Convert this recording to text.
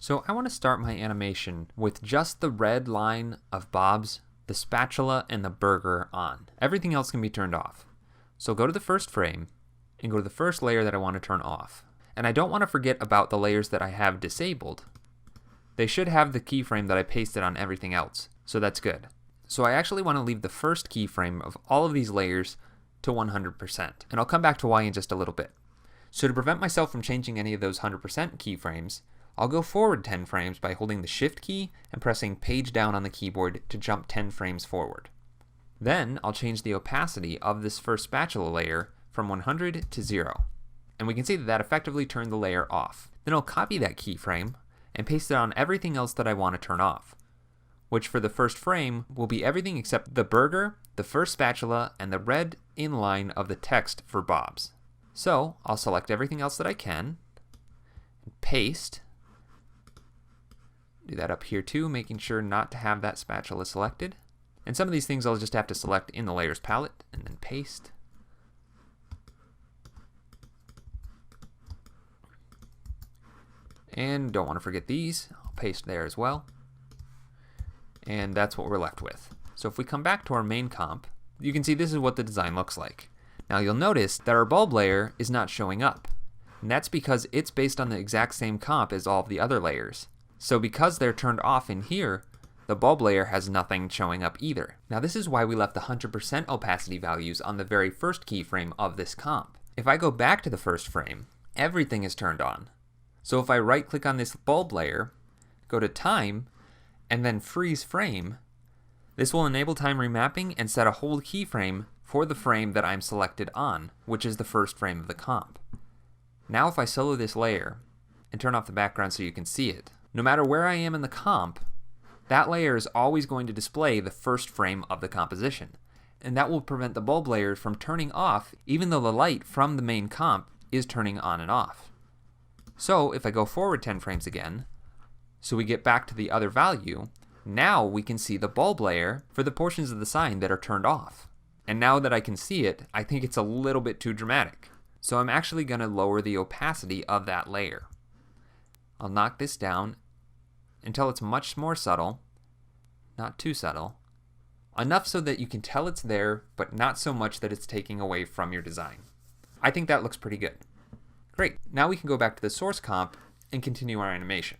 So I want to start my animation with just the red line of Bob's, the spatula, and the burger on. Everything else can be turned off. So go to the first frame and go to the first layer that I want to turn off. And I don't want to forget about the layers that I have disabled. They should have the keyframe that I pasted on everything else, so that's good. So I actually want to leave the first keyframe of all of these layers to 100%, and I'll come back to why in just a little bit. So to prevent myself from changing any of those 100% keyframes, I'll go forward 10 frames by holding the Shift key and pressing page down on the keyboard to jump 10 frames forward. Then I'll change the opacity of this first spatula layer from 100 to 0. And we can see that that effectively turned the layer off. Then I'll copy that keyframe and paste it on everything else that I want to turn off, which for the first frame will be everything except the burger, the first spatula, and the red inline of the text for Bob's. So I'll select everything else that I can, and paste. Do that up here too, making sure not to have that spatula selected. And some of these things I'll just have to select in the layers palette and then paste. And don't want to forget these. I'll paste there as well. And that's what we're left with. So if we come back to our main comp, you can see this is what the design looks like. Now you'll notice that our bulb layer is not showing up. And that's because it's based on the exact same comp as all of the other layers. So because they're turned off in here, the bulb layer has nothing showing up either. Now this is why we left the 100% opacity values on the very first keyframe of this comp. If I go back to the first frame, everything is turned on. So if I right click on this bulb layer, go to time, and then freeze frame, this will enable time remapping and set a hold keyframe for the frame that I'm selected on, which is the first frame of the comp. Now if I solo this layer and turn off the background so you can see it, no matter where I am in the comp, that layer is always going to display the first frame of the composition. And that will prevent the bulb layer from turning off even though the light from the main comp is turning on and off. So if I go forward 10 frames again, so we get back to the other value, now we can see the bulb layer for the portions of the sign that are turned off. And now that I can see it, I think it's a little bit too dramatic. So I'm actually going to lower the opacity of that layer. I'll knock this down until it's much more subtle, not too subtle, enough so that you can tell it's there, but not so much that it's taking away from your design. I think that looks pretty good. Great, now we can go back to the source comp and continue our animation.